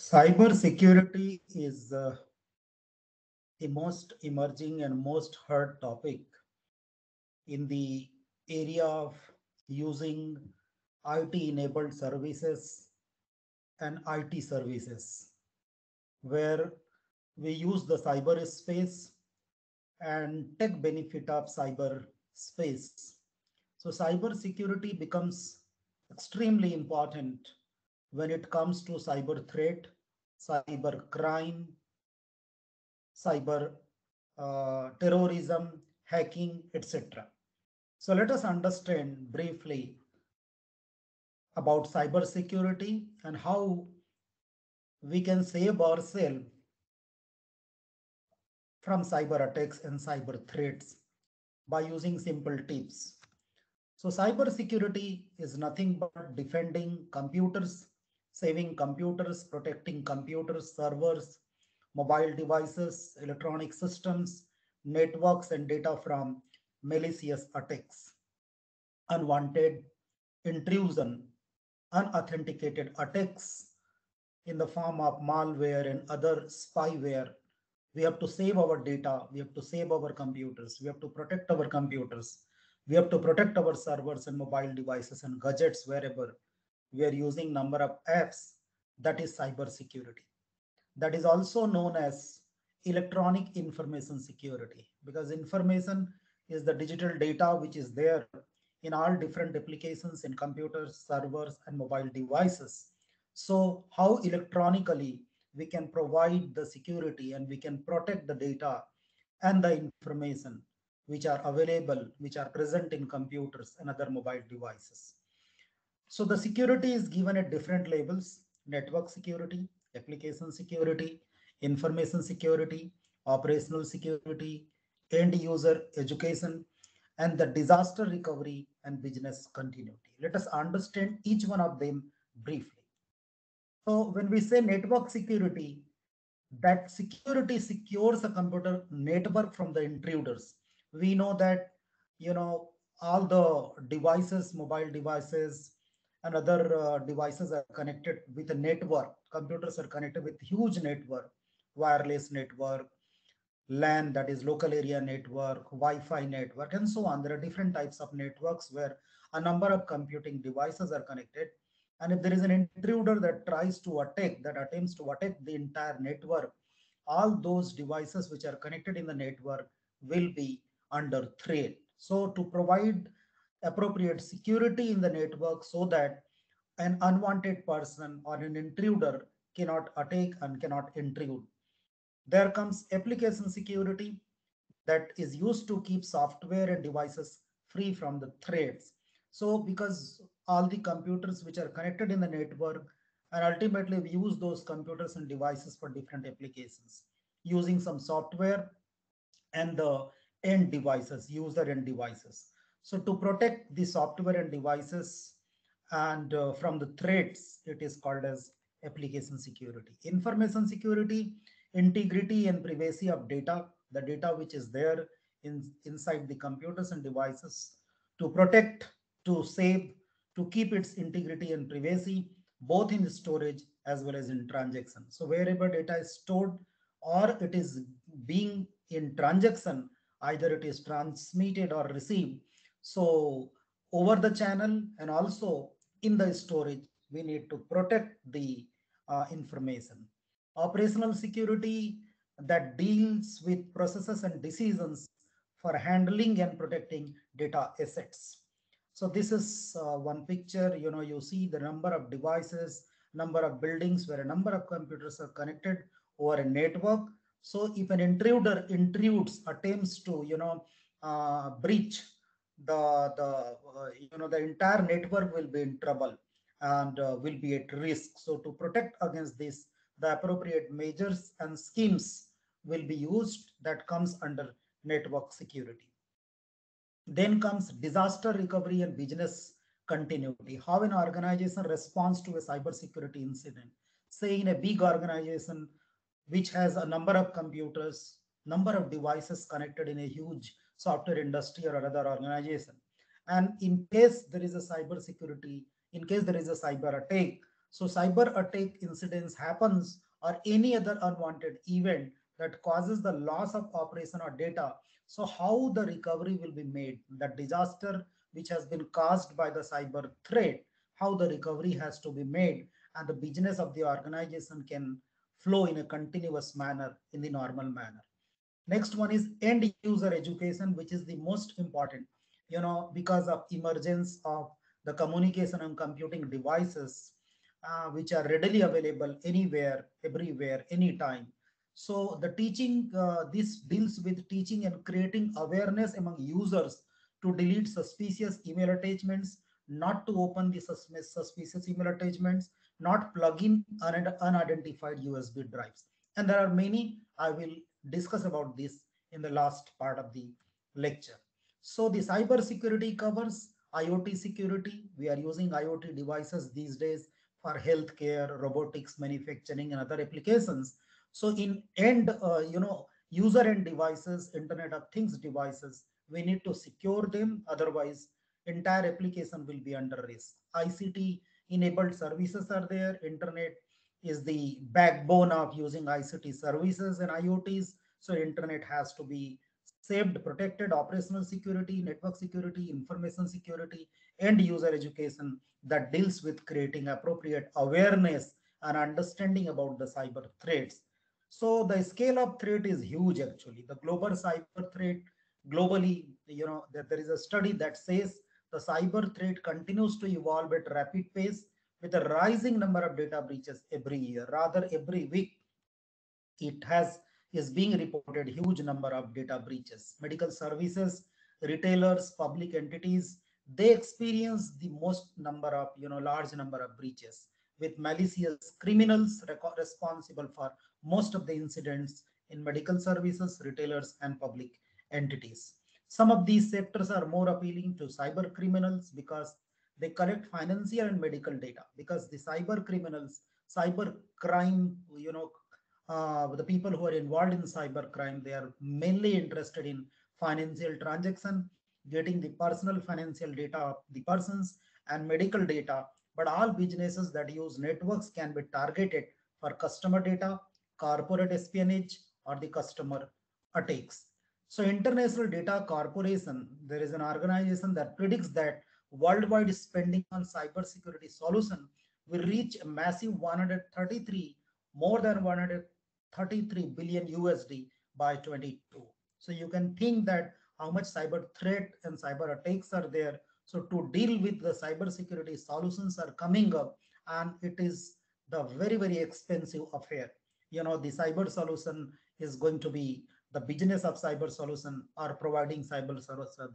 Cyber security is the most emerging and most heard topic in the area of using IT enabled services and IT services, where we use the cyber space and take benefit of cyber space. So, cyber security becomes extremely important when it comes to cyber threat, cyber crime, cyber terrorism, hacking, etc. So let us understand briefly about cyber security and how we can save ourselves from cyber attacks and cyber threats by using simple tips. So cyber security is nothing but defending computers, saving computers, protecting computers, servers, mobile devices, electronic systems, networks and data from malicious attacks, unwanted intrusion, unauthenticated attacks in the form of malware and other spyware. We have to save our data, we have to save our computers, we have to protect our computers, we have to protect our servers and mobile devices and gadgets wherever we are using number of apps. That is cyber security. That is also known as electronic information security, because information is the digital data which is there in all different applications in computers, servers and mobile devices. So how electronically we can provide the security and we can protect the data and the information which are available, which are present in computers and other mobile devices. So the security is given at different levels: network security, application security, information security, operational security, end user education, and the disaster recovery and business continuity. Let us understand each one of them briefly. So when we say network security, that security secures a computer network from the intruders. We know that, you know, all the devices, mobile devices and other devices are connected with a network. Computers are connected with huge network, wireless network, LAN, that is local area network, Wi-Fi network, and so on. There are different types of networks where a number of computing devices are connected. And if there is an intruder that tries to attack, that attempts to attack the entire network, all those devices which are connected in the network will be under threat. So to provide appropriate security in the network so that an unwanted person or an intruder cannot attack and cannot intrude. There comes application security, that is used to keep software and devices free from the threats. So, because all the computers which are connected in the network, and ultimately we use those computers and devices for different applications using some software and the end devices, user end devices. So, to protect the software and devices and from the threats, it is called as application security. Information security, integrity and privacy of data, the data which is there inside the computers and devices, to protect, to save, to keep its integrity and privacy, both in storage as well as in transaction. So wherever data is stored or it is being in transaction, either it is transmitted or received. So over the channel and also in the storage, we need to protect the information. Operational security, that deals with processes and decisions for handling and protecting data assets. So this is one picture. You know, you see the number of devices, number of buildings where a number of computers are connected over a network. So if an intruder intrudes, attempts to, breach the entire network will be in trouble and will be at risk. So to protect against this, the appropriate measures and schemes will be used, that comes under network security. Then comes disaster recovery and business continuity. How an organization responds to a cybersecurity incident. Say in a big organization which has a number of computers, number of devices connected in a huge software industry or other organization. And in case there is a cyber security, in case there is a cyber attack, So cyber attack incidents happens or any other unwanted event that causes the loss of operation or data. So how the recovery will be made, the disaster which has been caused by the cyber threat, how the recovery has to be made, and the business of the organization can flow in a continuous manner in the normal manner. Next one is end user education, which is the most important, because of emergence of the communication and computing devices, which are readily available anywhere, everywhere, anytime. So the teaching, this deals with teaching and creating awareness among users to delete suspicious email attachments, not to open the suspicious email attachments, not plug in unidentified USB drives. And there are many. I will discuss about this in the last part of the lecture. So the cyber security covers IoT security. We are using IoT devices these days for healthcare, robotics, manufacturing, and other applications. So in end, user end devices, Internet of Things devices, we need to secure them. Otherwise, entire application will be under risk. ICT enabled services are there. Internet is the backbone of using ICT services and IoTs. So internet has to be saved, protected, operational security, network security, information security, and user education that deals with creating appropriate awareness and understanding about the cyber threats. So the scale of threat is huge actually. The global cyber threat globally, that there is a study that says the cyber threat continues to evolve at rapid pace with a rising number of data breaches every year, rather every week. It has is being reported huge number of data breaches. Medical services, retailers, public entities, they experience the most number of, large number of breaches, with malicious criminals responsible for most of the incidents in medical services, retailers, and public entities. Some of these sectors are more appealing to cyber criminals because they collect financial and medical data, because the cyber criminals, cyber crime, the people who are involved in cyber crime, they are mainly interested in financial transaction, getting the personal financial data of the persons and medical data. But all businesses that use networks can be targeted for customer data, corporate espionage, or the customer attacks. So International Data Corporation, there is an organization that predicts that worldwide spending on cybersecurity solution will reach a massive 133, more than 133 billion USD by 22. So you can think that how much cyber threat and cyber attacks are there. So to deal with the cyber security solutions are coming up, and it is the very, very expensive affair. The cyber solution is going to be the business of cyber solution or providing cyber solution,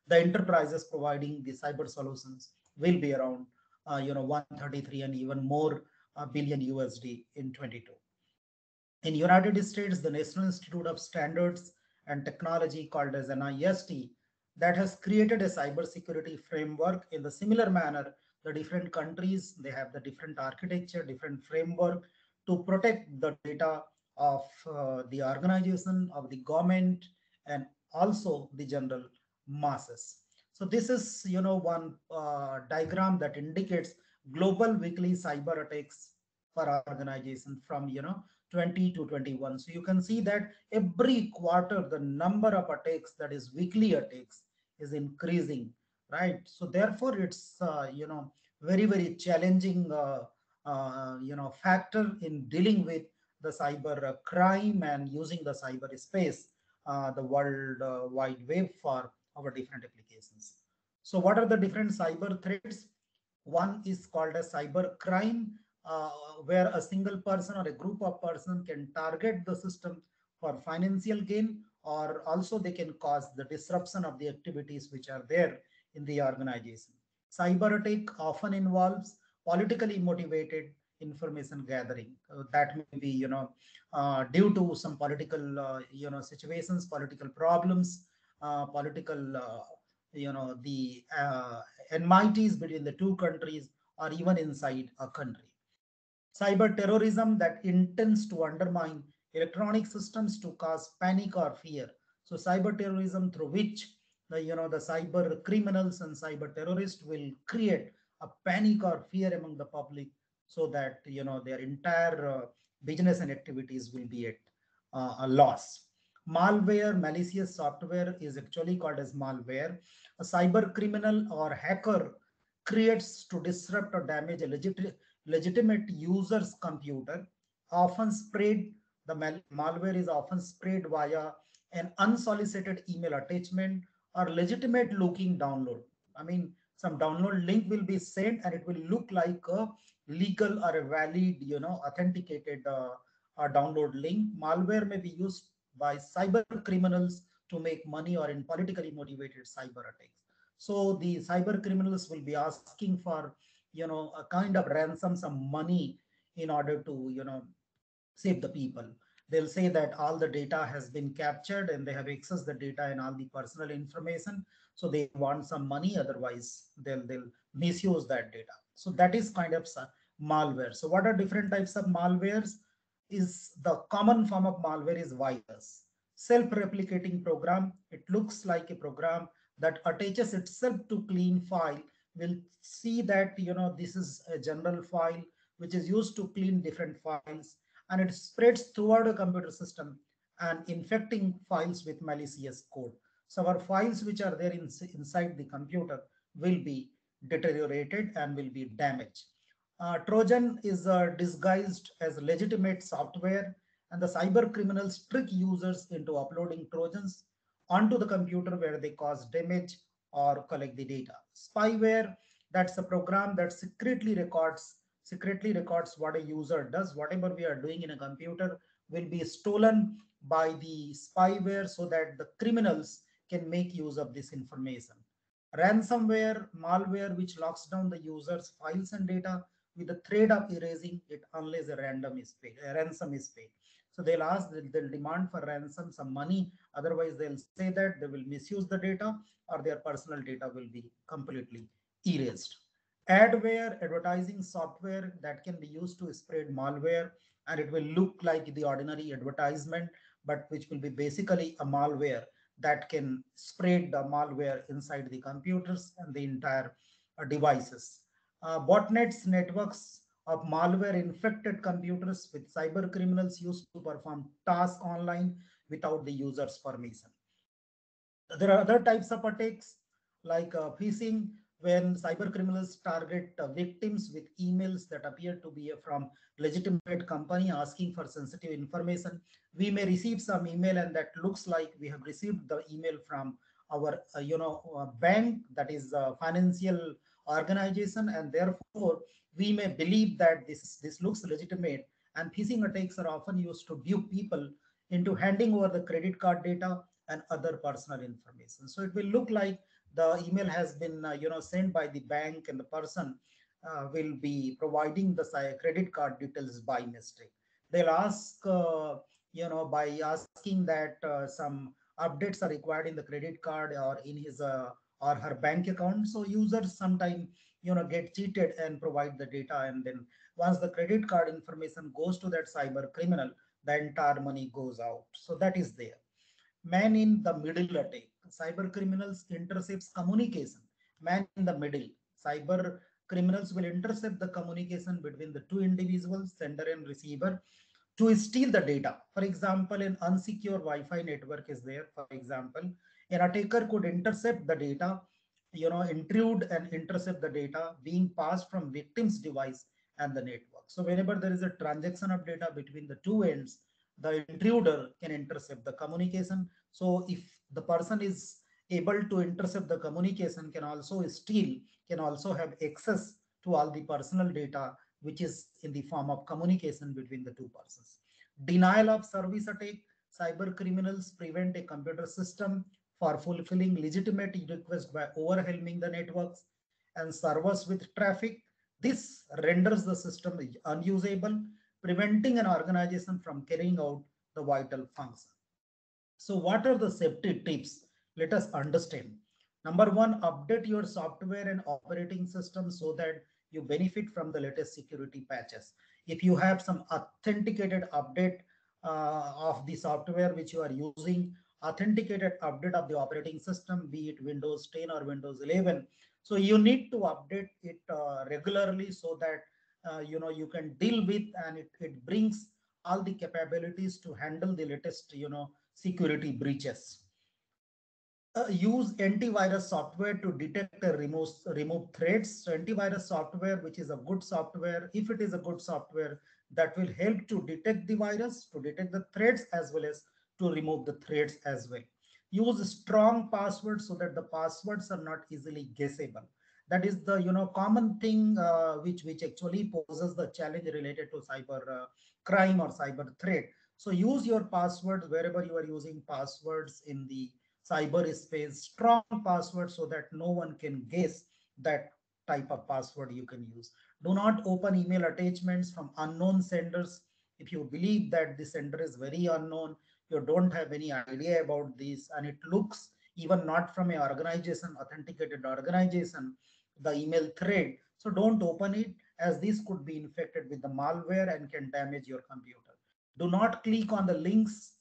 the enterprises providing the cyber solutions will be around 133 and even more billion USD in 22. In United States, the National Institute of Standards and Technology, called as NIST, that has created a cybersecurity framework. In the similar manner, the different countries, they have the different architecture, different framework to protect the data of the organization, of the government, and also the general masses. So this is, one diagram that indicates global weekly cyber attacks for organization from, 20 to 21. So you can see that every quarter the number of attacks, that is weekly attacks, is increasing, right? So therefore it's very, very challenging factor in dealing with the cyber crime and using the cyber space, the world wide web for our different applications. So what are the different cyber threats? One is called a cyber crime, uh, where a single person or a group of person can target the system for financial gain, or also they can cause the disruption of the activities which are there in the organization. Cyber attack often involves politically motivated information gathering. That may be, due to some political, situations, political problems, political, the enmities between the two countries or even inside a country. Cyber terrorism that intends to undermine electronic systems to cause panic or fear. So cyber terrorism through which the cyber criminals and cyber terrorists will create a panic or fear among the public so that their entire business and activities will be at a loss. Malware, malicious software is actually called as malware. A cyber criminal or hacker creates to disrupt or damage a legitimate user's computer, often spread. The malware is often spread via an unsolicited email attachment or legitimate looking download. I mean, some download link will be sent and it will look like a legal or a valid, authenticated download link. Malware may be used by cyber criminals to make money or in politically motivated cyber attacks. So the cyber criminals will be asking for, a kind of ransom, some money in order to, save the people. They'll say that all the data has been captured and they have accessed the data and all the personal information. So they want some money, otherwise they'll misuse that data. So that is kind of malware. So what are different types of malwares? Is the common form of malware is virus, self-replicating program. It looks like a program that attaches itself to clean file. We'll see that this is a general file which is used to clean different files, and it spreads throughout a computer system and infecting files with malicious code. So our files which are there inside the computer will be deteriorated and will be damaged. Trojan is disguised as legitimate software, and the cyber criminals trick users into uploading Trojans onto the computer where they cause damage or collect the data. Spyware, that's a program that secretly records what a user does. Whatever we are doing in a computer will be stolen by the spyware so that the criminals can make use of this information. Ransomware, malware which locks down the user's files and data with the threat of erasing it unless a ransom is paid. So they'll demand for ransom some money. Otherwise, they'll say that they will misuse the data or their personal data will be completely erased. Adware, advertising software that can be used to spread malware, and it will look like the ordinary advertisement, but which will be basically a malware that can spread the malware inside the computers and the entire devices. Botnets, networks of malware infected computers with cyber criminals used to perform tasks online without the user's permission. There are other types of attacks like phishing, when cyber criminals target victims with emails that appear to be from legitimate company asking for sensitive information. We may receive some email and that looks like we have received the email from our bank, that is a financial organization, and therefore we may believe that this looks legitimate. And phishing attacks are often used to dupe people into handing over the credit card data and other personal information. So it will look like the email has been sent by the bank, and the person will be providing the credit card details by mistake. They'll ask by asking that some updates are required in the credit card or in his or her bank account. So users sometimes get cheated and provide the data, and then once the credit card information goes to that cyber criminal, the entire money goes out. So that is there. Man in the middle attack. Cyber criminals intercepts communication. Man in the middle. Cyber criminals will intercept the communication between the two individuals, sender and receiver, to steal the data. For example, an unsecure Wi-Fi network is there. For example, an attacker could intercept the data, intrude and intercept the data being passed from victim's device and the network. So whenever there is a transaction of data between the two ends, the intruder can intercept the communication. So if the person is able to intercept the communication, can also steal, can also have access to all the personal data which is in the form of communication between the two persons. Denial of service attack. Cyber criminals prevent a computer system for fulfilling legitimate requests by overwhelming the networks and servers with traffic. This renders the system unusable, preventing an organization from carrying out the vital function. So what are the safety tips? Let us understand. Number one, update your software and operating system so that you benefit from the latest security patches. If you have some authenticated update of the software which you are using, authenticated update of the operating system, be it Windows 10 or Windows 11, so you need to update it regularly so that you can deal with, and it brings all the capabilities to handle the latest security breaches. Use antivirus software to detect and remove threats. So antivirus software, which is a good software, if it is a good software, that will help to detect the virus, to detect the threats, as well as to remove the threats as well. Use strong passwords so that the passwords are not easily guessable. That is the common thing which actually poses the challenge related to cyber crime or cyber threat. So use your passwords wherever you are using passwords in the cyberspace, strong password so that no one can guess that type of password you can use. Do not open email attachments from unknown senders. If you believe that the sender is very unknown, you don't have any idea about this, and it looks even not from an organization, authenticated organization, the email thread. So don't open it, as this could be infected with the malware and can damage your computer. Do not click on the links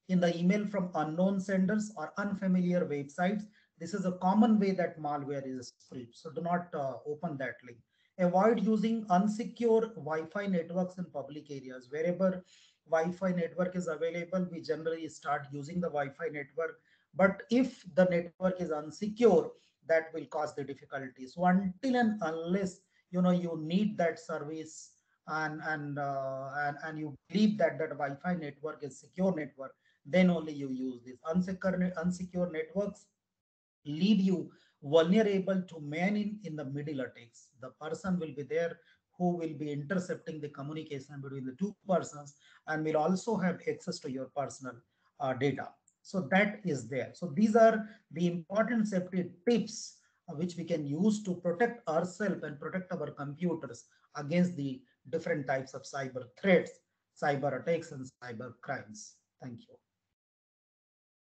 in the email from unknown senders or unfamiliar websites. This is a common way that malware is spread. So do not open that link. Avoid using unsecure Wi-Fi networks in public areas. Wherever Wi-Fi network is available, we generally start using the Wi-Fi network. But if the network is unsecure, that will cause the difficulty. So until and unless you need that service, and you believe that that Wi-Fi network is secure network, then only you use this. Unsecure networks leave you vulnerable to man in the middle attacks. The person will be there who will be intercepting the communication between the two persons, and will also have access to your personal data. So that is there. So these are the important safety tips which we can use to protect ourselves and protect our computers against the different types of cyber threats, cyber attacks, and cyber crimes. Thank you.